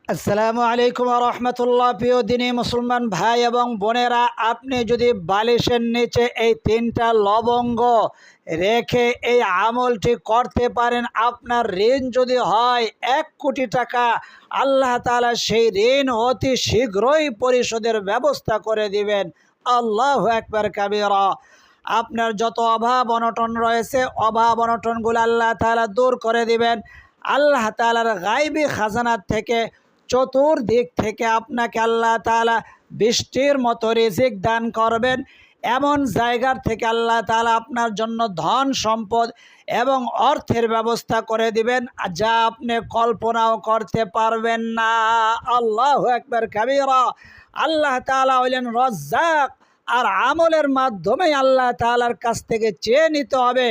আসসালামু আলাইকুম রহমতুল্লাহ। প্রিয় দিনী মুসলমান ভাই এবং বোনেরা, আপনি যদি বালিশের নিচে এই তিনটা লবঙ্গ রেখে এই আমলটি করতে পারেন, আপনার ঋণ যদি হয় 1 কোটি টাকা, আল্লাহ তাআলা সেই ঋণ অতি শীঘ্রই পরিশোধের ব্যবস্থা করে দিবেন। আল্লাহু আকবার কাবীরা। আপনার যত অভাব অনটন রয়েছে, অভাব অনটনগুলো আল্লাহ তাআলা দূর করে দিবেন। আল্লাহ তাআলার গায়বী খাজানার থেকে, চতুর্দিক থেকে আপনাকে আল্লাহ তাআলা বৃষ্টির মতো রিজিক দান করবেন। এমন জায়গার থেকে আল্লাহ তাআলা আপনার জন্য ধন সম্পদ এবং অর্থের ব্যবস্থা করে দিবেন, যা আপনি কল্পনাও করতে পারবেন না। আল্লাহু আকবার কাবীরা। আল্লাহ তাআলা হইলেন রাজ্জাক, আর আমলের মাধ্যমেই আল্লাহ তাআলার কাছ থেকে চেয়ে নিতে হবে,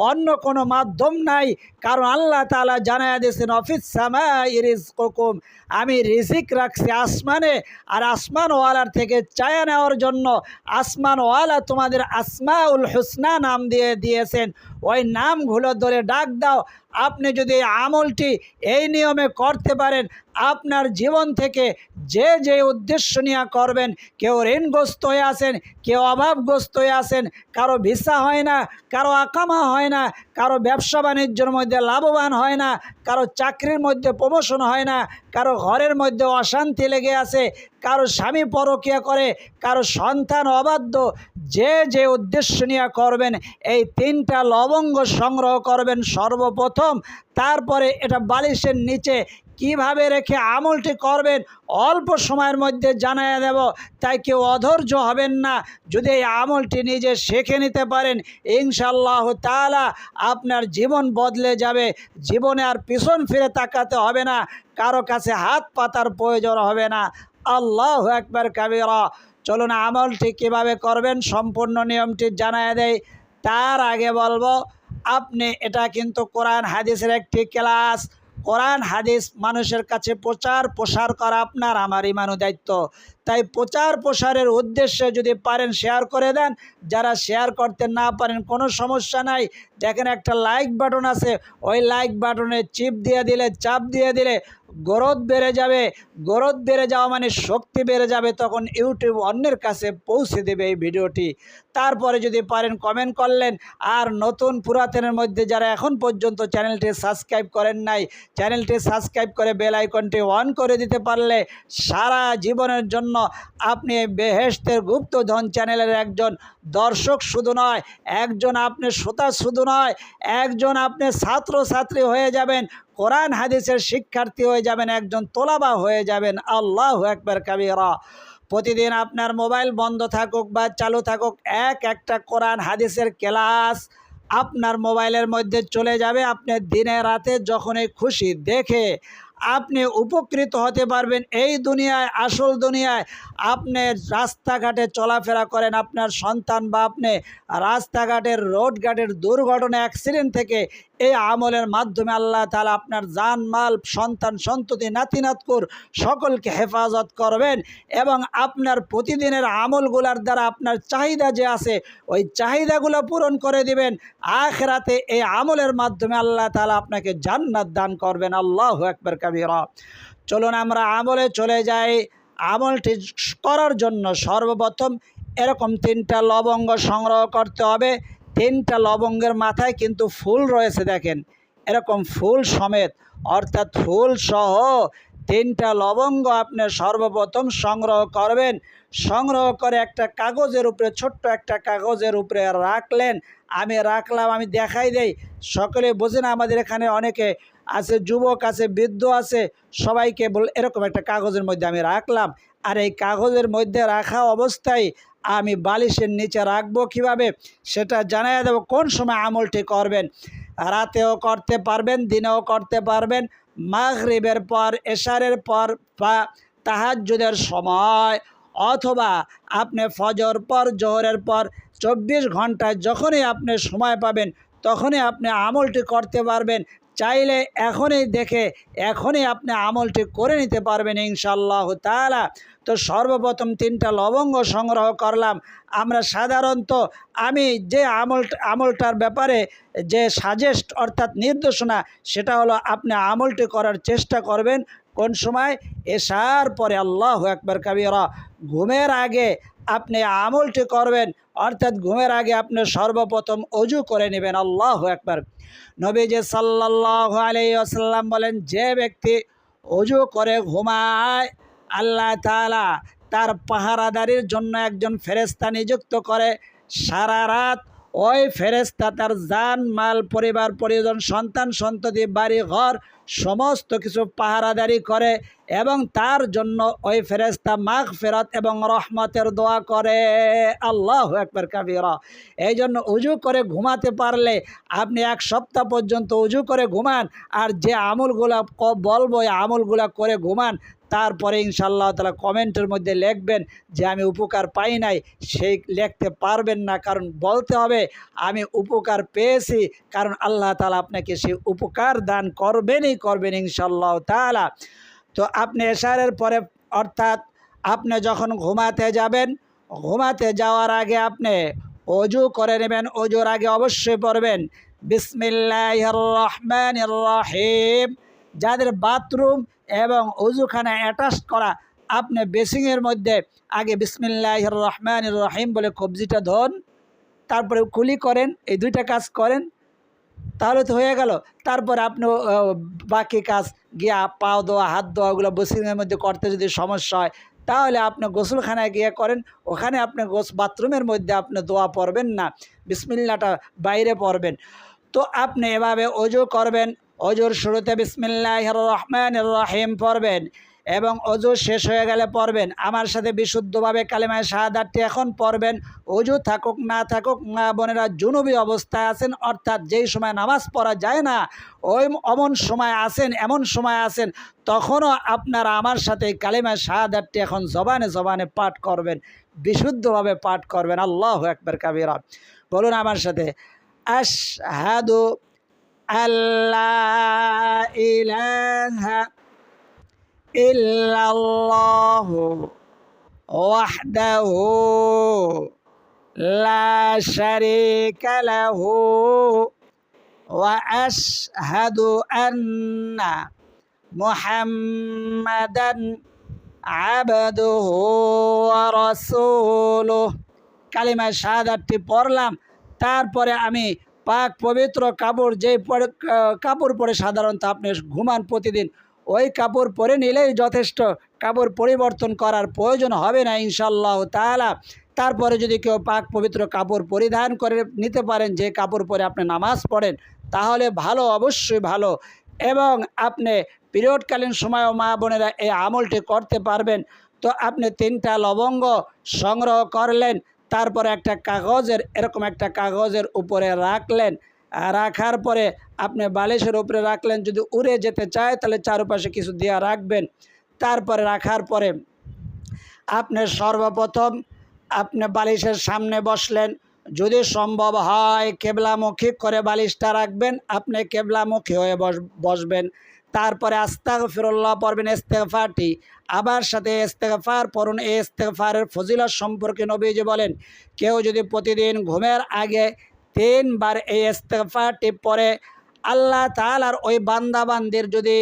অন্য কোনো মাধ্যম নাই। কারণ আল্লাহ তাআলা জানায়া দিয়েছেন, অফিস সামাই রিজকুকুম, আমি রিজিক রাখছি আসমানে, আর আসমানওয়ালার থেকে চায়া নেওয়ার জন্য আসমানওয়ালা তোমাদের আসমাউল হুসনা নাম দিয়েছেন। ওই নামগুলো ধরে ডাক দাও। আপনি যদি এই আমলটি এই নিয়মে করতে পারেন, আপনার জীবন থেকে যে যে উদ্দেশ্য নিয়ে করবেন, কেউ ঋণগ্রস্ত হয়ে আছেন, কেউ অভাবগ্রস্ত হয়ে আছেন, কারো ভিসা হয় না, কারো আকামা হয় না, কারো ব্যবসা বাণিজ্যের মধ্যে লাভবান হয় না, কারো চাকরির মধ্যে প্রমোশন হয় না, কারো ঘরের মধ্যে অশান্তি লেগে আছে, কারো স্বামী পরকীয়া করে, কারো সন্তান অবাধ্য, যে যে উদ্দেশ্য নিয়ে করবেন, এই তিনটা লবঙ্গ সংগ্রহ করবেন সর্বপ্রথম। তারপরে এটা বালিশের নিচে কিভাবে রেখে আমলটি করবেন অল্প সময়ের মধ্যে জানাইয়া দেব, তাই কেউ অধৈর্য হবেন না। যদি এই আমলটি নিজে শিখে নিতে পারেন, ইনশাআল্লাহ তাআলা আপনার জীবন বদলে যাবে। জীবনে আর পিছন ফিরে তাকাতে হবে না, কারো কাছে হাত পাতার প্রয়োজন হবে না। আল্লাহু আকবার কাবীরা। চলুন আমলটি কিভাবে করবেন সম্পূর্ণ নিয়মটি জানাইয়া দেয়। তার আগে বলবো, আপনি এটা কিন্তু কোরআন হাদিসের একটি ক্লাস। কোরআন হাদিস মানুষের কাছে প্রচার প্রসার করা আপনার আমার ইমানু দায়িত্ব। তাই প্রচার প্রসারের উদ্দেশ্যে যদি পারেন শেয়ার করে দেন। যারা শেয়ার করতে না পারেন কোনো সমস্যা নাই, দেখেন একটা লাইক বাটন আছে, ওই লাইক বাটনে চাপ দিয়ে দিলে গ্রোথ বেড়ে যাবে। গ্রোথ বেড়ে যাওয়া মানে শক্তি বেড়ে যাবে, তখন ইউটিউব অন্যের কাছে পৌঁছে দেবে এই ভিডিওটি। তারপরে যদি পারেন কমেন্ট করলেন। আর নতুন পুরাতনের মধ্যে যারা এখন পর্যন্ত চ্যানেলটি সাবস্ক্রাইব করেন নাই, চ্যানেলটি সাবস্ক্রাইব করে বেল আইকনটি অন করে দিতে পারলে সারা জীবনের জন্য আপনি বেহেশতের গুপ্তধন চ্যানেলের একজন দর্শক শুধু নয়, একজন আপনি শ্রোতা শুধু নয়, একজন আপনি ছাত্রছাত্রী হয়ে যাবেন, কোরআন হাদিসের শিক্ষার্থী হয়ে যাবেন, একজন তোলাবা হয়ে যাবেন। আল্লাহু আকবার কাবীরা। প্রতিদিন আপনার মোবাইল বন্ধ থাকুক বা চালু থাকুক, একটা কোরআন হাদিসের ক্লাস আপনার মোবাইলের মধ্যে চলে যাবে। আপনি দিনে রাতে যখনই খুশি দেখে আপনি উপকৃত হতে পারবেন। এই দুনিয়ায়, আসল দুনিয়ায় আপনি রাস্তাঘাটে চলাফেরা করেন, আপনার সন্তান বা আপনি রাস্তাঘাটের রোডঘাটের দুর্ঘটনা অ্যাক্সিডেন্ট থেকে এই আমলের মাধ্যমে আল্লাহ তাআলা আপনার জান মাল, সন্তান সন্ততি, নাতি নাতকুর সকলকে হেফাজত করবেন। এবং আপনার প্রতিদিনের আমলগুলার দ্বারা আপনার চাহিদা যে আছে, ওই চাহিদাগুলো পূরণ করে দিবেন। আখিরাতে এই আমলের মাধ্যমে আল্লাহ তাআলা আপনাকে জান্নাত দান করবেন। আল্লাহু আকবার কাবীরা। চলুন আমরা আমলে চলে যাই। আমলটি করার জন্য সর্বপ্রথম এরকম তিনটা লবঙ্গ সংগ্রহ করতে হবে। তিনটা লবঙ্গের মাথায় কিন্তু ফুল রয়েছে, দেখেন এরকম ফুল সমেত, অর্থাৎ ফুল সহ তিনটা লবঙ্গ আপনি সর্বপ্রথম সংগ্রহ করবেন। সংগ্রহ করে একটা কাগজের উপরে, ছোট্ট একটা কাগজের উপরে রাখলেন। আমি রাখলাম, আমি দেখাই দেই, সকলে বোঝে না। আমাদের এখানে অনেকে আছে, যুবক আছে, বৃদ্ধ আছে, সবাইকে এরকম একটা কাগজের মধ্যে আমি রাখলাম। আর এই কাগজের মধ্যে রাখা অবস্থায় আমি বালিশের নিচে রাখবো কিভাবে সেটা জানাই দেব। কোন সময় আমলটি করবেন, রাতেও করতে পারবেন, দিনেও করতে পারবেন, মাগরিবের পর, এশারের পর বা তাহাজ্জুদের সময়, অথবা আপনি ফজর পর, জোহরের পর 24 ঘন্টায় যখনই আপনি সময় পাবেন তখনই আপনি আমলটি করতে পারবেন। চাইলে এখনই দেখে এখনই আপনি আমলটি করে নিতে পারবেন ইনশাআল্লাহ তাআলা। তো সর্বপ্রথম তিনটা লবঙ্গ সংগ্রহ করলাম। আমরা সাধারণত আমি যে আমলটার ব্যাপারে যে সাজেস্ট অর্থাৎ নির্দেশনা, সেটা হলো আপনি আমলটি করার চেষ্টা করবেন কোন সময়? এশার পরে। আল্লাহু আকবার কাবীরা। ঘুমের আগে আপনি আমলটি করবেন, অর্থাৎ ঘুমের আগে আপনি সর্বপ্রথম অজু করে নেবেন। আল্লাহু আকবার। নবীজি সাল্লাল্লাহু আলাইহি ওয়াসাল্লাম বলেন, যে ব্যক্তি অজু করে ঘুমায়, আল্লাহ তাআলা তার পাহারাদারির জন্য একজন ফেরেশতা নিযুক্ত করে। সারা রাত ওই ফেরেশতা তার জান মাল, পরিবার পরিজন, সন্তান সন্ততি, বাড়ি ঘর সমস্ত কিছু পাহারাদারি করে এবং তার জন্য ওই ফেরেশতা মাগফিরাত এবং রহমতের দোয়া করে। আল্লাহু আকবার কাবীরা। এই জন্য উজু করে ঘুমাতে পারলে আপনি এক সপ্তাহ পর্যন্ত উজু করে ঘুমান, আর যে আমলগুলা বলবো এই আমলগুলা করে ঘুমান, তারপরে ইনশাআল্লাহ তাআলা কমেন্টের মধ্যে লিখবেন যে আমি উপকার পাই নাই। সেই লিখতে পারবেন না, কারণ বলতে হবে আমি উপকার পেয়েছি, কারণ আল্লাহ তাআলা আপনাকে সেই উপকার দান করবেনই করবেন ইনশাআল্লাহ তাআলা। তো আপনি এশারের পরে, অর্থাৎ আপনি যখন ঘুমাতে যাবেন, ঘুমাতে যাওয়ার আগে আপনি অজু করে নেবেন। অজুর আগে অবশ্যই পড়বেন বিসমিল্লাহির রহমানির রহিম। যাদের বাথরুম এবং অজুখানা অ্যাটাচ করা, আপনি বেসিংয়ের মধ্যে আগে বিসমিল্লাহির রহমানির রহিম বলে কবজিটা ধন, তারপরে কুলি করেন, এই দুইটা কাজ করেন, তাহলে তো হয়ে গেল। তারপর আপনি বাকি কাজ গিয়া পাও ধোয়া, হাত ধোয়া, ওগুলো বেসিংয়ের মধ্যে করতে যদি সমস্যা হয়, তাহলে আপনি গোসলখানায় গিয়ে করেন। ওখানে আপনি বাথরুমের মধ্যে আপনি দোয়া পড়বেন না, বিসমিল্লাহটা বাইরে পড়বেন। তো আপনি এভাবে অজু করবেন। অজুর শুরুতে বিসমিল্লাহির রহমানির রহিম পড়বেন এবং অজু শেষ হয়ে গেলে পড়বেন। আমার সাথে বিশুদ্ধভাবে কালেমায়ে শাহাদাতটি এখন পড়বেন। অজু থাকুক না থাকুক, মা বোনেরা জুনুবি অবস্থায় আছেন, অর্থাৎ যেই সময় নামাজ পড়া যায় না, ওই এমন সময় আছেন, তখনও আপনারা আমার সাথে কালেমায়ে শাহাদাতটি এখন জবানে জবানে পাঠ করবেন, বিশুদ্ধভাবে পাঠ করবেন। আল্লাহু আকবার কাবীরা। বলুন আমার সাথে, আশহাদু আল্লা ইলাহা ইল্লাল্লাহু ওয়াহদাহু লা শারীকা লাহু ওয়া আশহাদু আন্না মুহাম্মাদান আবদুহু ওয়া রাসূলুহু। কালিমা শাহাদাতটি পড়লাম, তারপরে আমি পাক পবিত্র কাপড়, যেই কাপড় পরে সাধারণত আপনি ঘুমান প্রতিদিন, ওই কাপড় পরে নিলেই যথেষ্ট, কাপড় পরিবর্তন করার প্রয়োজন হবে না ইনশাআল্লাহ তাআলা। তারপরে যদি কেউ পাক পবিত্র কাপড় পরিধান করে নিতে পারেন, যে কাপড় পরে আপনি নামাজ পড়েন, তাহলে ভালো, অবশ্যই ভালো। এবং আপনি পিরিয়ডকালীন সময়ও মা বোনেরা এই আমলটি করতে পারবেন। তো আপনি 3টা লবঙ্গ সংগ্রহ করলেন, তারপরে একটা কাগজের, এরকম একটা কাগজের উপরে রাখলেন। রাখার পরে আপনি বালিশের উপরে রাখলেন, যদি উড়ে যেতে চায় তাহলে চারপাশে কিছু দেওয়া রাখবেন। তারপরে রাখার পরে আপনি সর্বপ্রথম আপনি বালিশের সামনে বসলেন, যদি সম্ভব হয় কেবলামুখী করে বালিশটা রাখবেন, আপনি কেবলামুখী হয়ে বসবেন। তারপরে আস্তাগফিরুল্লাহ পড়বেন, ইস্তেগফারটি। আবার সাথে ইস্তেগফার পড়ুন। এই ইস্তেগফারের ফজিলত সম্পর্কে নবীজি বলেন, কেউ যদি প্রতিদিন ঘুমের আগে 3 বার এই ইস্তেগফারটি পড়ে, আল্লাহ তাআলার ওই বান্দাবান্দির যদি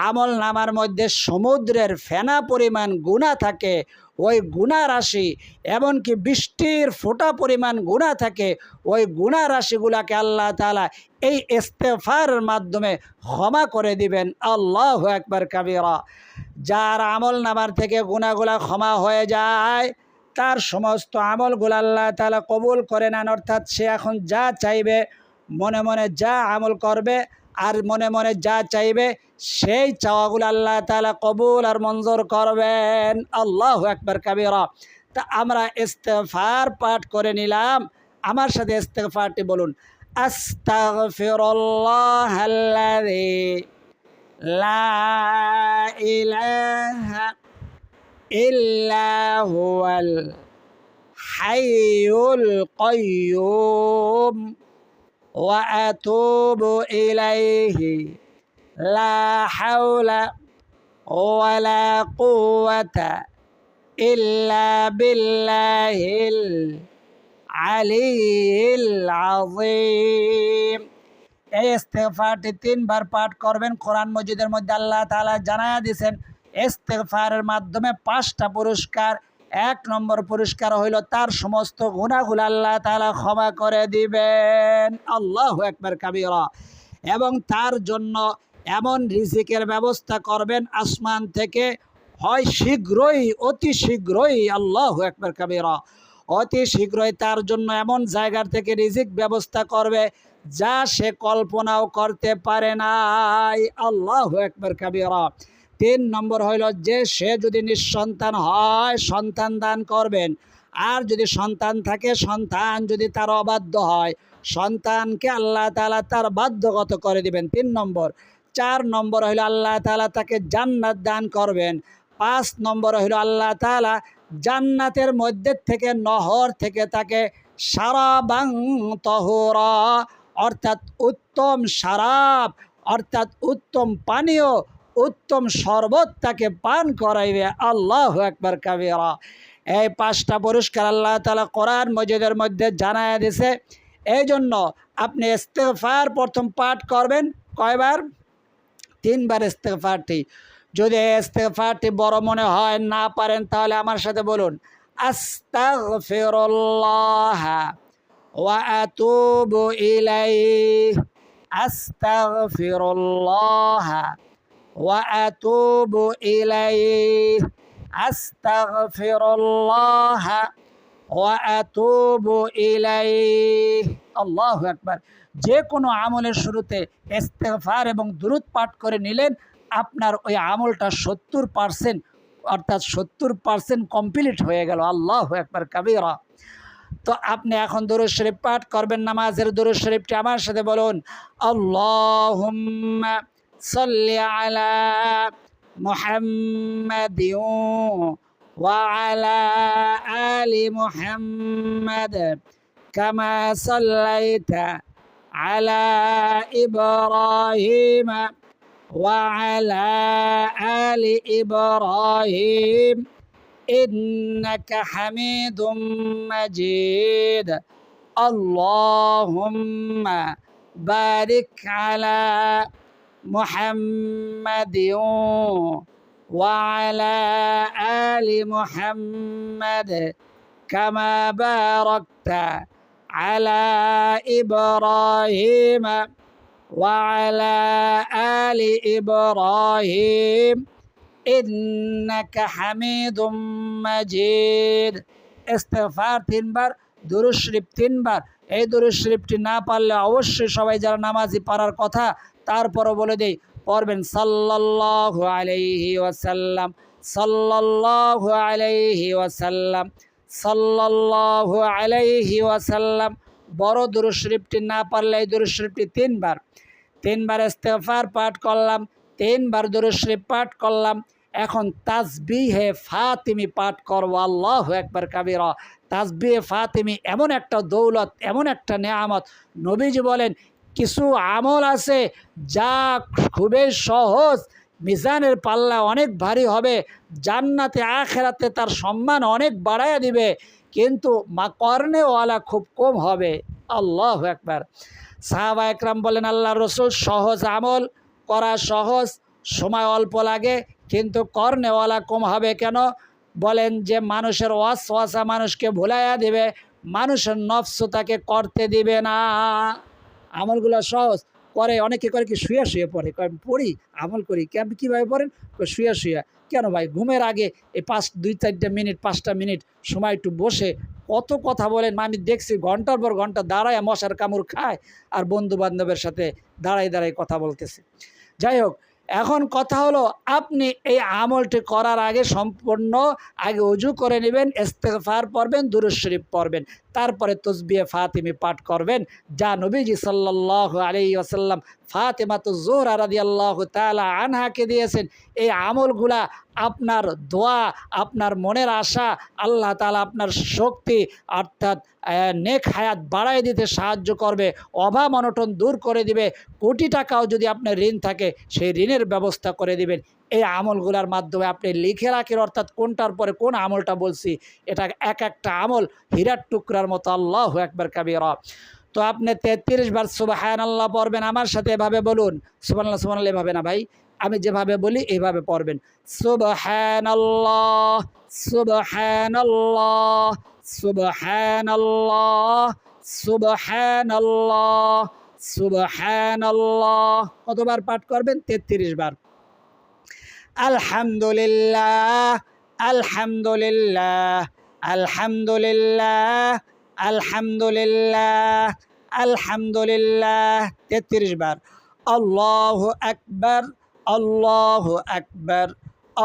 আমল নামার মধ্যে সমুদ্রের ফেনা পরিমাণ গুনাহ থাকে, ওই গুনাহ রাশি, এমনকি বৃষ্টির ফোঁটা পরিমাণ গুনাহ থাকে, ওই গুনাহ রাশিগুলাকে আল্লাহ তাআলা এই ইস্তেগফারের মাধ্যমে ক্ষমা করে দিবেন। আল্লাহু আকবার কাবীরা। যার আমল নামার থেকে গুনাহগুলা ক্ষমা হয়ে যায়, তার সমস্ত আমলগুলো আল্লাহ তাআলা কবুল করে নেন। অর্থাৎ সে এখন যা চাইবে, মনে মনে যা আমল করবে আর মনে মনে যা চাইবে, সেই চাওয়াগুলো আল্লাহ তাআলা কবুল আর মঞ্জুর করবেন। আল্লাহু আকবার কাবীরা। তা আমরা ইস্তেগফার পাঠ করে নিলাম। আমার সাথে ইস্তেগফারটি বলুন, আস্তাগফিরুল্লাহাল্লাযী লা ইলাহা ইল্লা হুয়াল হাইয়ুল কাইয়্যুম ওয়া আতুবু ইলাইহি লা হাওলা ওয়ালা কুওয়াতা ইল্লা বিল্লাহিল আলিয়্যিল আযীম। এই ইস্তেগফারটি 3 বার পাঠ করবেন। কোরআন মজিদের মধ্যে আল্লাহ তাআলা জানায়া দিয়েছেন ইস্তেগফারের মাধ্যমে 5টা পুরস্কার। 1 নম্বর পুরস্কার হইল তার সমস্ত গুনাহগুলো আল্লাহ তাআলা ক্ষমা করে দিবেন। আল্লাহু আকবার কাবীরা। এবং তার জন্য এমন রিজিকের ব্যবস্থা করবেন আসমান থেকে, হয় শীঘ্রই, অতি শীঘ্রই, আল্লাহু আকবার কাবীরা, অতি শীঘ্রই তার জন্য এমন জায়গার থেকে রিজিক ব্যবস্থা করবে যা সে কল্পনাও করতে পারে নাই। আল্লাহু আকবার কাবীরা। 3 নম্বর হইল যে সে যদি নিঃসন্তান হয় সন্তান দান করবেন, আর যদি সন্তান থাকে, সন্তান যদি তার অবাধ্য হয়, সন্তানকে আল্লাহ তাআলা তার বাধ্যগত করে দিবেন। 3 নম্বর। 4 নম্বর হইল আল্লাহ তাআলা তাকে জান্নাত দান করবেন। 5 নম্বর হইল আল্লাহ তাআলা জান্নাতের মধ্যে থেকে নহর থেকে তাকে শারাবাং তাহুরা, অর্থাৎ উত্তম শারাব, অর্থাৎ উত্তম পানীয়, উত্তম শরবত তাকে পান করাইবে। আল্লাহু আকবার কাবীরা। এই 5টা পুরস্কার আল্লাহ তাআলা কোরআন মজিদের মধ্যে জানায়া দিয়েছে। এই জন্য আপনি ইস্তেগফার প্রথম পাঠ করবেন কয়বার? 3 বার ইস্তেগফারটি। যদি ইস্তেগফারটি বড় মনে হয়, না পারেন, তাহলে আমার সাথে বলুন আস্তাগফিরুল্লাহ ওয়া আতুবু ইলাইহি, আস্তাগফিরুল্লাহ ওয়া আতুবু ইলাইহি, আস্তাগফিরুল্লাহ ওয়া আতুবু ইলাইহি। আল্লাহু আকবার। যে কোনো আমলের শুরুতে ইস্তেগফার এবং দুরূদ পাঠ করে নিলেন, আপনার ওই আমলটা 70%, অর্থাৎ 70% কমপ্লিট হয়ে গেল। আল্লাহু আকবার কাবীরা। তো আপনি এখন দুরূদ শরীফ পাঠ করবেন। নামাজের দুরূদ শরীফটি আমার সাথে বলুন আল্লাহুম্মা সাল্লি আলা মুহাম্মাদিন ওয়া আলা আলি মুহাম্মাদ কামা সাল্লাইতা আলা ইব্রাহিম ওয়া আলা আলি ইব্রাহিম إنك حميد مجيد اللهم بارك على محمد وعلى آل محمد كما باركت على إبراهيم وعلى آل إبراهيم ইন্নাকা হামিদুম মাজিদ। ইস্তেগফার 3 বার, দুরূদ শরীফ 3 বার। এই দুরূদ শরীফটি না পারলে অবশ্যই সবাই যারা নামাজি পারার কথা, তারপরও বলে দেই, পড়বেন সাল্লাল্লাহু আলাইহি ওয়াসাল্লাম, সাল্লাল্লাহু আলাইহি ওয়াসাল্লাম, সাল্লাল্লাহু আলাইহি ওয়াসাল্লাম। বড় দুরূদ শরীফটি না পারলে এই দুরূদ শরীফটি 3 বার। 3 বার ইস্তেগফার পাঠ করলাম, 3 বার দুরূদ শরীফ পাঠ করলাম। এখন তাসবিহে ফাতিমি পাঠ করব। আল্লাহু আকবার কাবীরা। তাসবিহে ফাতিমি এমন একটা দৌলত, এমন একটা নেয়ামত। নবীজি বলেন কিছু আমল আছে যা খুবই সহজ, মিজানের পাল্লা অনেক ভারী হবে, জান্নাতে আখেরাতে তার সম্মান অনেক বাড়াইয়া দিবে, কিন্তু কর্নেওয়ালা খুব কম হবে। আল্লাহু আকবার। সাহাবা একরাম বলেন আল্লাহর রাসূল সহজ আমল করা সহজ, সময় অল্প লাগে, কিন্তু কর্নেওয়ালা কম হবে কেন? বলেন যে মানুষের ওয়াসওয়াসা মানুষকে ভুলাইয়া দিবে, মানুষের নফস তাকে করতে দিবে না। আমলগুলো সহজ করে, অনেকে করে কি শুয়ে শুয়ে পড়ে, পড়ি আমল করি, কীভাবে পড়েন? শুয়ে শুয়ে। কেন ভাই? ঘুমের আগে এই 2-4 মিনিট 5টা মিনিট সময় একটু বসে কত কথা বলেন। আমি দেখছি ঘন্টার পর ঘন্টা দাঁড়ায় মশার কামড় খায় আর বন্ধু বান্ধবের সাথে দাঁড়াই দাঁড়াই কথা বলতেছে। যাই হোক, এখন কথা হলো আপনি এই আমলটি করার আগে সম্পূর্ণ আগে ওযু করে নেবেন, ইস্তেগফার পড়বেন, দুরূদ শরীফ পড়বেন, তারপরে তাসবিহে ফাতিমি পাঠ করবেন, যা নবীজি সাল্লাল্লাহু আলাইহি ওয়াসাল্লাম ফাতেমাতুজ জোহরা রাদিয়াল্লাহু তাআলা আনহাকে দিয়েছেন। এই আমলগুলা আপনার দোয়া, আপনার মনের আশা, আল্লাহ তাআলা আপনার শক্তি অর্থাৎ নেক হায়াত বাড়াই দিতে সাহায্য করবে, অভাব অনটন দূর করে দিবে। কোটি টাকাও যদি আপনার ঋণ থাকে সেই ঋণের ব্যবস্থা করে দিবেন। এই আমলগুলোর মাধ্যমে আপনি লিখে রাখেন, অর্থাৎ কোনটার পরে কোন আমলটা বলছি, এটা এক একটা আমল হীরার টুকরার মতো। আল্লাহু আকবার কাবীরা। তো আপনি 33 বার সুবহানাল্লাহ পড়বেন। আমার সাথে এভাবে বলুন, সুবহানাল্লাহ সুবহানাল্লাহ এভাবে না ভাই, আমি যেভাবে বলি এইভাবে পড়বেন। সুবহানাল্লাহ সুবহানাল্লাহ সুবহানাল্লাহ সুবহানাল্লাহ সুবহানাল্লাহ। কতবার পাঠ করবেন? 33 বার। আলহামদুলিল্লাহ আলহামদুলিল্লাহ আলহামদুলিল্লাহ আলহামদুলিল্লাহ আলহামদুলিল্লাহ 33 বার। আল্লাহু আকবার আল্লাহু আকবার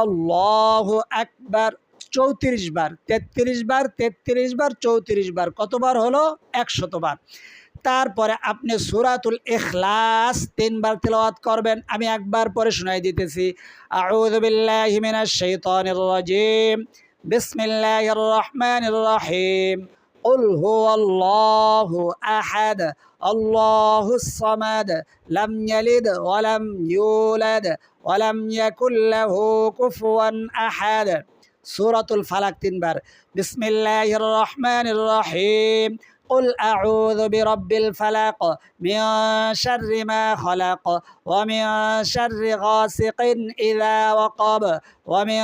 আল্লাহু আকবার 34 বার। 33 বার 33 বার 34 বার, কতবার হলো? 100 বার। তারপরে আপনি সূরাতুল ইখলাস 3 বার তেলাওয়াত করবেন। আমি একবার পরে শোনাই দিতেছি। আউযু বিল্লাহি মিনাশ শাইতানির রাজিম, বিসমিল্লাহির রহমানির রহিম। কুল হুয়াল্লাহু আহাদ আল্লাহুস সামাদ লাম ইয়ালিদ ওয়া লাম ইউলাদ ওয়া লাম ইয়াকুল লাহু কুফুয়ান আহাদ। সূরাতুল ফালাক 3 বার। বিসমিল্লাহির রহমানির রহিম। قل أعوذ برب الفلق من شر ما خلق ومن شر غاسق إذا وقب ومن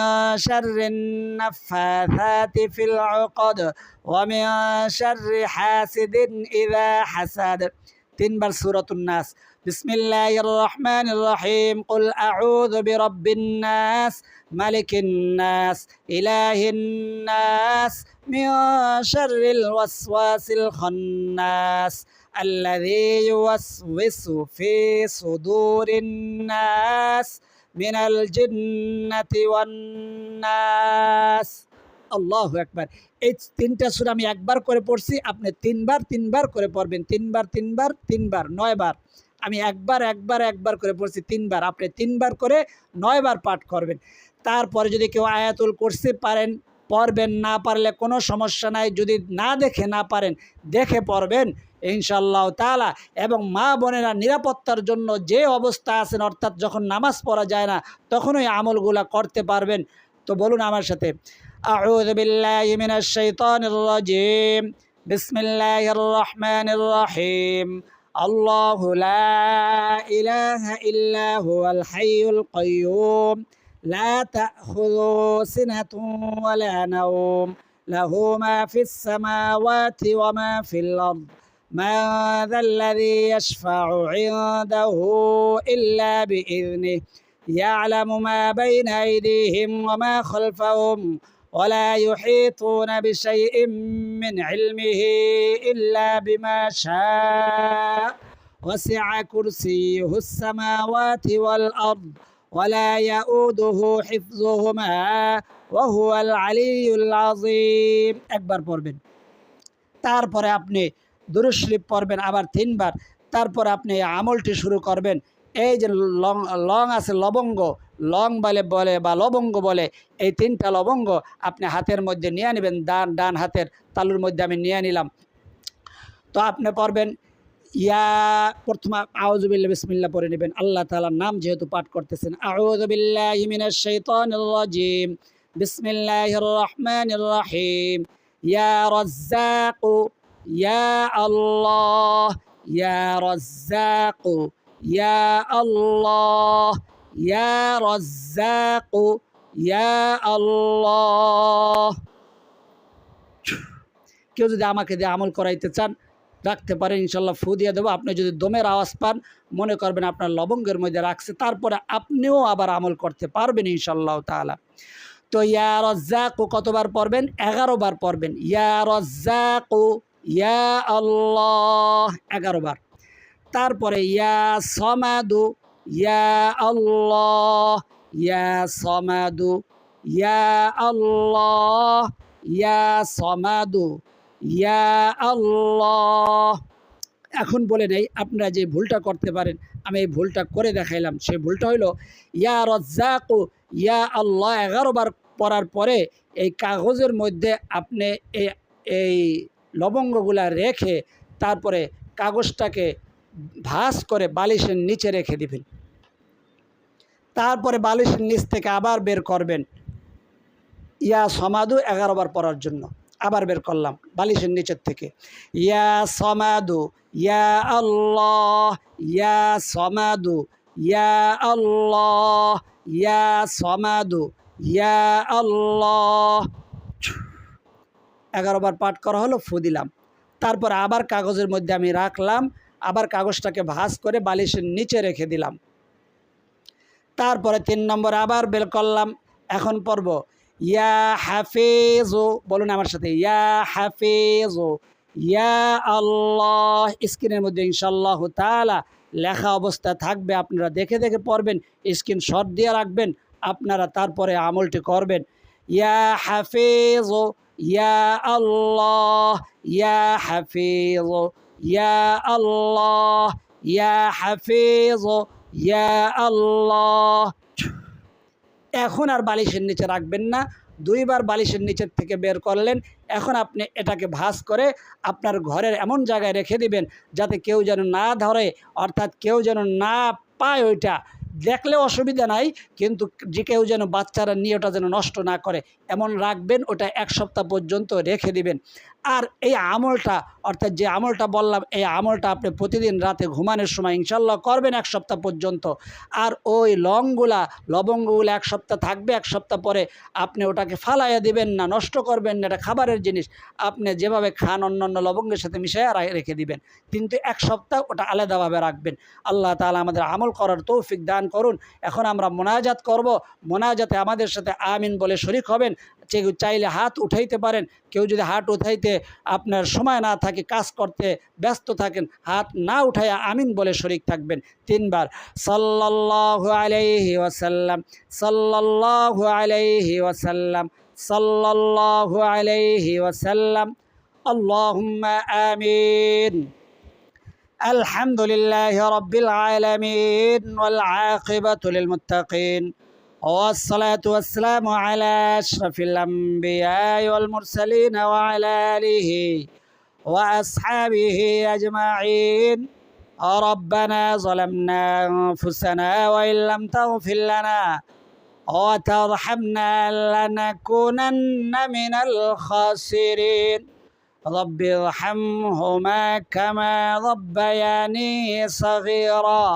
شر النفاثات في العقد ومن شر حاسد إذا حسد 3 বার সূরাতুন নাস। বিসমিল্লাহির রহমানির রহিম। قل أعوذ برب الناس ملك الناس إله الناس من شر الوسواس الخناس الذي يوسوس في صدور الناس من الجنة والناس। আল্লাহু আকবার। এই 3টা সূরা আমি একবার করে পড়ছি, আপনি 3 বার করে পড়বেন। 3 বার 9 বার। আমি একবার করে পড়ছি 3 বার, আপনি 3 বার করে 9 বার পাঠ করবেন। তারপরে যদি কেউ আয়াতুল কুরসি পারেন পড়বেন, না পারলে কোনো সমস্যা নাই, যদি না দেখে না পারেন দেখে পড়বেন ইনশাআল্লাহ তাআলা। এবং মা বোনেরা নিরাপত্তার জন্য যে অবস্থা আছেন, অর্থাৎ যখন নামাজ পড়া যায় না তখনই আমলগুলা করতে পারবেন। তো বলুন আমার সাথে, আউযু বিল্লাহি মিনাশ শাইতানির রাজিম, বিসমিল্লাহির রহমানির রহিম। আল্লাহু লা ইলাহা ইল্লা হুয়াল হাইয়ুল কাইয়্যুম لا تأخذه سنة ولا نوم له ما في السماوات وما في الأرض من ذا الذي يشفع عنده إلا بإذنه يعلم ما بين أيديهم وما خلفهم ولا يحيطون بشيء من علمه إلا بما شاء وسع كرسيه السماوات والأرض ولا يؤوده حفظهما وهو العلي العظيم। একবার পড়বেন, তারপরে আপনি দুরূদ শরীফ পড়বেন আবার 3 বার। তারপরে আপনি এই আমলটি শুরু করবেন। এই যে লং আছে, লবঙ্গ, লং বলে বা লবঙ্গ বলে, এই 3টা লবঙ্গ আপনি হাতের মধ্যে নিয়ে নেবেন। ডান হাতের তালুর মধ্যে আমি নিয়ে নিলাম। তো আপনি পড়বেন ইয়া, প্রথমে আউযু বিল্লাহি বিসমিল্লাহ পড়ে নেবেন, আল্লাহ তাআলার নাম যেহেতু পাঠ করতেছেন। আউযু বিল্লাহি মিনাশ শাইতানির রাজিম, বিসমিল্লাহির রহমানির রহিম। ইয়া রাজ্জাক ইয়া আল্লাহ ইয়া রাজ্জাক ইয়া আল্লাহ ইয়া রাজ্জাক ইয়া আল্লাহ। কেউ যদি আমাকে দিয়ে আমল করাইতে চান রাখতে পারেন, ইনশাল্লাহ ফু দিয়ে দেবো। আপনি যদি দমের আওয়াজ পান মনে করবেন আপনার লবঙ্গের মধ্যে রাখছে, তারপরে আপনিও আবার আমল করতে পারবেন ইনশাল্লাহ তাআলা। তো ইয়া রাজ্জাকু কতবার পড়বেন? 11 বার পড়বেন। ইয়া রাজ্জাকু ইয়া আল্লাহ 11 বার। তারপরে ইয়া সামাদু ইয়া আল্লাহ ইয়া সামাদু ইয়া আল্লাহ ইয়া সামাদু ইয়া আল্লাহ। এখন বলে নেই আপনারা যে ভুলটা করতে পারেন, আমি এই ভুলটা করে দেখাইলাম। সেই ভুলটা হইল ইয়া রাজ্জাকু ইয়া আল্লাহ 11 বার পড়ার পরে এই কাগজের মধ্যে আপনি এই লবঙ্গগুলা রেখে তারপরে কাগজটাকে ভাঁজ করে বালিশের নিচে রেখে দিবেন। তারপরে বালিশের নিচ থেকে আবার বের করবেন ইয়া সমাদু 11 বার পড়ার জন্য। আবার বের করলাম বালিশের নিচের থেকে। ইয়া সমাদু, ইয়া আল্লাহ, ইয়া সমাদু, ইয়া আল্লাহ, ইয়া সমাদু, ইয়া আল্লাহ। 11 বার পাঠ করা হলো, ফু দিলাম। তারপর আবার কাগজের মধ্যে আমি রাখলাম, আবার কাগজটাকে ভাঁজ করে বালিশের নিচে রেখে দিলাম। তারপরে 3 নম্বর আবার বের করলাম। এখন পড়ব ইয়া হাফিজু, বলুন আমার সাথে, ইয়া হাফিজু, ইয়া আল্লাহ। স্ক্রিনের মধ্যে ইনশাআল্লাহ তাআলা লেখা অবস্থা থাকবে, আপনারা দেখে দেখে পড়বেন, স্ক্রিনশট দিয়ে রাখবেন, আপনারা তারপরে আমলটি করবেন। ইয়া হাফিজু, ইয়া আল্লাহ, ইয়া হাফিজু, ইয়া আল্লাহ, ইয়া হাফিজু, ইয়া আল্লাহ। এখন আর বালিশের নিচে রাখবেন না, 2 বার বালিশের নিচের থেকে বের করলেন। এখন আপনি এটাকে ভাঁজ করে আপনার ঘরের এমন জায়গায় রেখে দিবেন যাতে কেউ যেন না ধরে, অর্থাৎ কেউ যেন না পায়। ওইটা দেখলে অসুবিধা নাই, কিন্তু যে কেউ যেন বাচ্চারা নিয়ে ওটা যেন নষ্ট না করে এমন রাখবেন। ওটা 1 সপ্তাহ পর্যন্ত রেখে দিবেন। আর এই আমলটা, অর্থাৎ যে আমলটা বললাম, এই আমলটা আপনি প্রতিদিন রাতে ঘুমানোর সময় ইনশাল্লাহ করবেন 1 সপ্তাহ পর্যন্ত। আর ওই লবঙ্গগুলো 1 সপ্তাহ থাকবে। 1 সপ্তাহ পরে আপনি ওটাকে ফালাইয়া দিবেন না, নষ্ট করবেন না, এটা খাবারের জিনিস। আপনি যেভাবে খান অন্যান্য লবঙ্গের সাথে মিশিয়ে রেখে দিবেন, কিন্তু 1 সপ্তাহ ওটা আলাদাভাবে রাখবেন। আল্লাহ তাআলা আমাদের আমল করার তৌফিক দান করুন। এখন আমরা মোনাজাত করব। মোনাজাতে আমাদের সাথে আমিন বলে শরীক হবেন। চাইলে হাত উঠাইতে পারেন। কেউ যদি হাত উঠাইতে আপনার সময় না থাকে, কাজ করতে ব্যস্ত থাকেন, হাত না উঠাইয়া আমিন বলে শরীক থাকবেন 3 বার। সাল্লাল্লাহু আলাইহি ওয়াসাল্লাম, সাল্লাল্লাহু আলাইহি ওয়াসাল্লাম, সাল্লাল্লাহু আলাইহি ওয়াসাল্লাম। আল্লাহুম্মা আমিন। আলহামদুলিল্লাহি রাব্বিল আলামিন ওয়াল আকিবাতু লিল মুত্তাকিন। والصلاة والسلام على أشرف الأنبياء والمرسلين وعلى آله وأصحابه أجمعين. ربنا ظلمنا أنفسنا وإن لم تغفر لنا وترحمنا لنكونن من الخاسرين. رب ارحمهما كما ربياني صغيرا.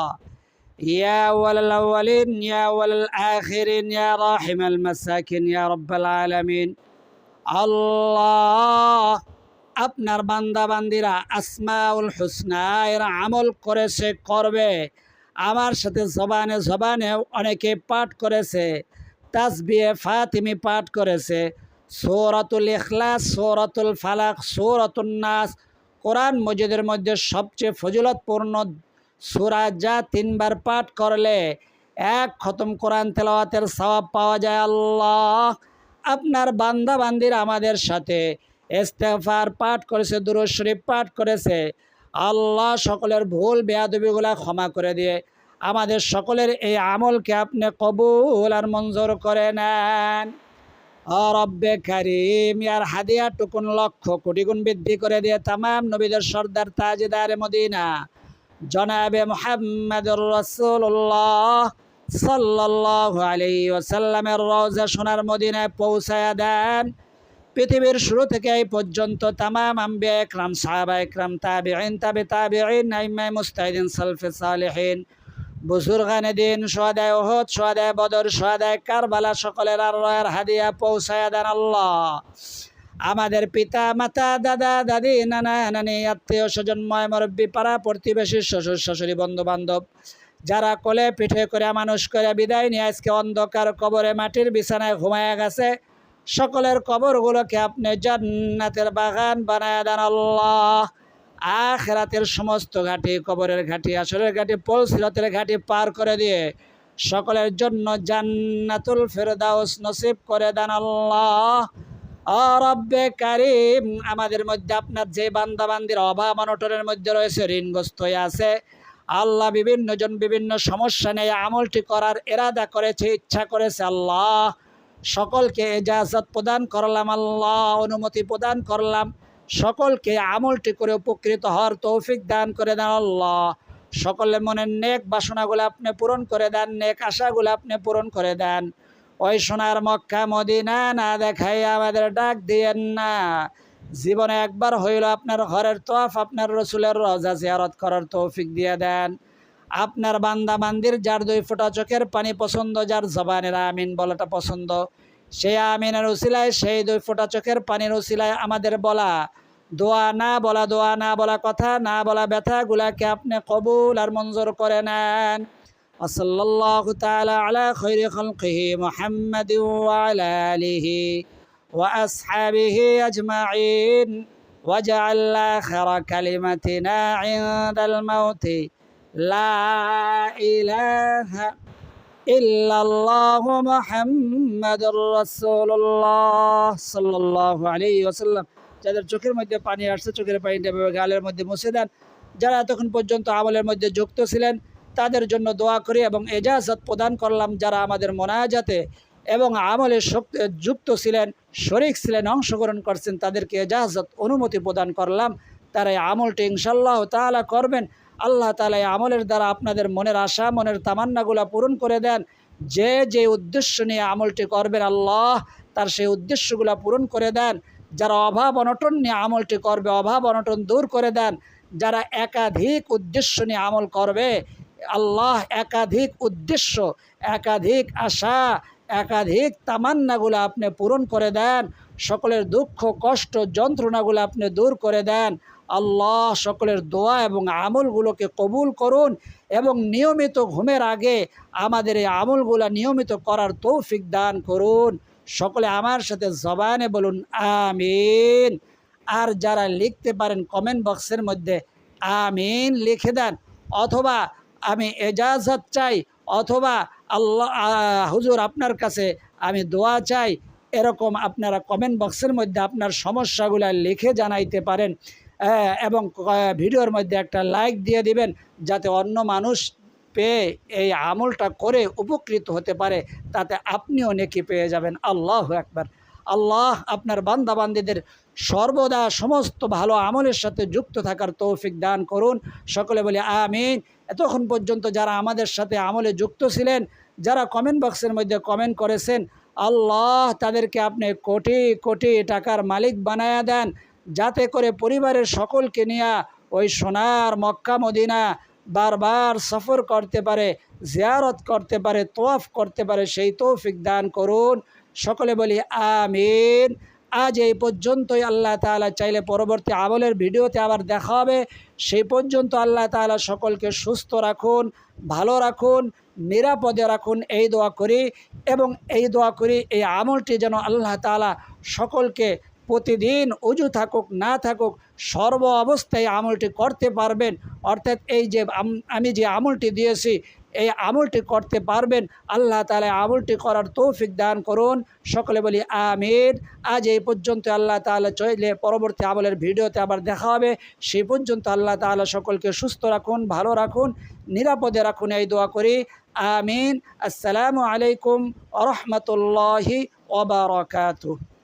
يا أول الأولين يا أول الآخرين يا راحم المساكين يا رب العالمين. আল্লাহ, আপনার বান্দা বান্দিরা আসমাউল হুসনা এর আমল করেছে, করবে। আমার সাথে জবানে জবানে অনেকে পাঠ করেছে, তাসবিহে ফাতিমি পাঠ করেছে, সূরাতুল ইখলাস, সূরাতুল ফালাক, সূরাতুন নাস। কোরআন মজিদের মধ্যে সবচেয়ে ফজিলতপূর্ণ সূরা, যা 3 বার পাঠ করলে 1 খতম কোরআন তেলাওয়াতের সওয়াব পাওয়া যায়। আল্লাহ, আপনার বান্দা বান্দিরা আমাদের সাথে ইস্তেগফার পাঠ করেছে, দুরূদ শরীফ পাঠ করেছে। আল্লাহ, সকলের ভুল বেয়াদবিগুলা ক্ষমা করে দিয়ে আমাদের সকলের এই আমলকে আপনি কবুল আর মঞ্জুর করে নেন। রব্বে কারীম, ইয়ার হাদিয়া টুকুন লক্ষ কোটি গুণ বৃদ্ধি করে দিয়ে তামাম নবীদের সর্দার তাজদারে মদিনা জনাবে মুহাম্মদুর রাসূলুল্লাহ সাল্লাল্লাহু আলাইহি ওয়াসাল্লামের রওজা সোনার মদিনায় পৌঁছায়া দেন। পৃথিবীর শুরু থেকে এই পর্যন্ত তামাম আম্বিয়া ইকরাম, সাহাবা ইকরাম, তাবিঈন, তাবিঈন, আইম্মায়ে মুজতাহিদিন, সালফে সালেহিন, বুজুর্গানে দিন, শুহাদায়ে উহুদ, শুহাদায়ে বদর, শুহাদায়ে কারবালা, সকলের আরওয়াহের হাদিয়া পৌঁছায়া দেন। আল্লাহ, আমাদের পিতা মাতা, দাদা দাদি, নানা নানি, আত্মীয় স্বজন, ময় মুরব্বী, পাড়া প্রতিবেশী, শ্বশুর শাশুড়ি, বন্ধু বান্ধব, যারা কোলে পিঠে করে মানুষ করে বিদায় নিয়ে আজকে অন্ধকার কবরে মাটির বিছানায় ঘুমায়া গেছে, সকলের কবরগুলোকে আপনি জান্নাতের বাগান বানায়া দেন। আল্লাহ, আখিরাতের সমস্ত ঘাটি, কবরের ঘাটি, আসরের ঘাটি, পলসিরতের ঘাটি পার করে দিয়ে সকলের জন্য জান্নাতুল ফেরদাউস নসিব করে দেন। আল্লাহ, রব্বে কারীম, আমাদের মধ্যে আপনার যে বান্দা বান্দির অভাব অনটনের মধ্যে রয়েছে, ঋণগ্রস্ত হয়ে আছে, আল্লাহ, বিভিন্ন জন বিভিন্ন সমস্যা নিয়ে আমলটি করার ইরাদা করেছে, ইচ্ছা করেছে, আল্লাহ সকলকে ইজাজত প্রদান করলাম। আল্লাহ, অনুমতি প্রদান করলাম, সকলকে আমলটি করে উপকৃত হওয়ার তৌফিক দান করে দেন। আল্লাহ, সকলের মনের নেক বাসনাগুলো আপনি পূরণ করে দেন, নেক আশাগুলো আপনি পূরণ করে দেন। ওই সোনার মক্কা মদিনা না দেখাই আমাদের ডাক দিয়েন না। জীবনে একবার হইল আপনার ঘরের তওয়াফ, আপনার রসুলের রওজা জিয়ারত করার তৌফিক দিয়ে দেন। আপনার বান্দা বান্দির যার 2 ফোঁটা চোখের পানি পছন্দ, যার জবানের আমিন বলাটা পছন্দ, সেই আমিনের উসিলায়, সেই 2 ফোঁটা চোখের পানির উসিলায় আমাদের বলা দোয়া না বলা কথা না বলা ব্যথাগুলাকে আপনি কবুল আর মঞ্জুর করে নেন। সাল্লাল্লাহু তাআলা আলা খায়রি খালকিহি মুহাম্মাদিন ওয়া আলা আলিহি ওয়া আসহাবিহি আজমাইন ওয়াজআল আখিরা কালিমাতিনা ইনদাল মাউতি লা ইলাহা ইল্লাল্লাহু মুহাম্মাদুর রাসূলুল্লাহ সাল্লাল্লাহু আলাইহি ওয়াসাল্লাম। যাদের চোখের মধ্যে পানি আসছে, চোখের পানিটা গালের মধ্যে মুছে দেন। যারা এতক্ষণ পর্যন্ত আমলের মধ্যে যুক্ত ছিলেন তাদের জন্য দোয়া করি এবং এজাজত প্রদান করলাম। যারা আমাদের মোনাজাতে এবং আমলে যুক্ত ছিলেন, শরীক ছিলেন, অংশগ্রহণ করছেন, তাদেরকে এজাজত অনুমতি প্রদান করলাম। তারা এই আমলটি ইনশাআল্লাহ তাআলা করবেন। আল্লাহ তাআলা এই আমলের দ্বারা আপনাদের মনের আশা, মনের তামান্নাগুলা পূরণ করে দেন। যে যে উদ্দেশ্য নিয়ে আমলটি করবেন, আল্লাহ তার সেই উদ্দেশ্যগুলা পূরণ করে দেন। যারা অভাব অনটন নিয়ে আমলটি করবে, অভাব অনটন দূর করে দেন। যারা একাধিক উদ্দেশ্য নিয়ে আমল করবে, আল্লাহ একাধিক উদ্দেশ্য, একাধিক আশা, একাধিক তামান্নাগুলো আপনি পূরণ করে দেন। সকলের দুঃখ কষ্ট যন্ত্রণাগুলো আপনি দূর করে দেন। আল্লাহ সকলের দোয়া এবং আমলগুলোকে কবুল করুন এবং নিয়মিত ঘুমের আগে আমাদের এই আমলগুলো নিয়মিত করার তৌফিক দান করুন। সকলে আমার সাথে জবানে বলুন আমিন। আর যারা লিখতে পারেন কমেন্ট বক্সের মধ্যে আমিন লিখে দেন, অথবা আমি এজাজত চাই, অথবা আল্লাহ হুজুর আপনার কাছে আমি দোয়া চাই, এরকম আপনারা কমেন্ট বক্সের মধ্যে আপনার সমস্যাগুলো লিখে জানাইতে পারেন। এবং ভিডিওর মধ্যে একটা লাইক দিয়ে দিবেন যাতে অন্য মানুষ পেয়ে এই আমলটা করে উপকৃত হতে পারে, তাতে আপনিও নেকি পেয়ে যাবেন। আল্লাহু আকবার। আল্লাহ আপনার বান্দা বান্দীদের সর্বদা সমস্ত ভালো আমলের সাথে যুক্ত থাকার তৌফিক দান করুন। সকলে বলি আমিন। এতক্ষণ পর্যন্ত যারা আমাদের সাথে আমলে যুক্ত ছিলেন, যারা কমেন্ট বক্সের মধ্যে কমেন্ট করেছেন, আল্লাহ তাদেরকে আপনি কোটি কোটি টাকার মালিক বানায়া দেন, যাতে করে পরিবারের সকলকে নিয়ে ওই সোনার মক্কা মদিনা বারবার সফর করতে পারে, জিয়ারত করতে পারে, তোয়াফ করতে পারে, সেই তৌফিক দান করুন। সকলে বলি আমিন। আজ এই পর্যন্তই। আল্লাহ তাআলা চাইলে পরবর্তী আমলের ভিডিওতে আবার দেখা হবে। সেই পর্যন্ত আল্লাহ তাআলা সকলকে সুস্থ রাখুন, ভালো রাখুন, নিরাপদে রাখুন, এই দোয়া করি। এবং এই দোয়া করি এই আমলটি যেন আল্লাহ তাআলা সকলকে প্রতিদিন উজু থাকুক না থাকুক সর্ব অবস্থায় আমলটি করতে পারবেন। অর্থাৎ এই যে আমি যে আমলটি দিয়েছি এই আমলটি করতে পারবেন। আল্লাহ তাআলা আমলটি করার তৌফিক দান করুন। সকলে বলি আমিন। আজ এই পর্যন্ত। আল্লাহ তাআলা চাইলে পরবর্তী আমলের ভিডিওতে আবার দেখা হবে। সেই পর্যন্ত আল্লাহ তাআলা সকলকে সুস্থ রাখুন, ভালো রাখুন, নিরাপদে রাখুন, এই দোয়া করি। আমিন। আসসালামু আলাইকুম ওয়া রাহমাতুল্লাহি ওয়া বারাকাতুহু।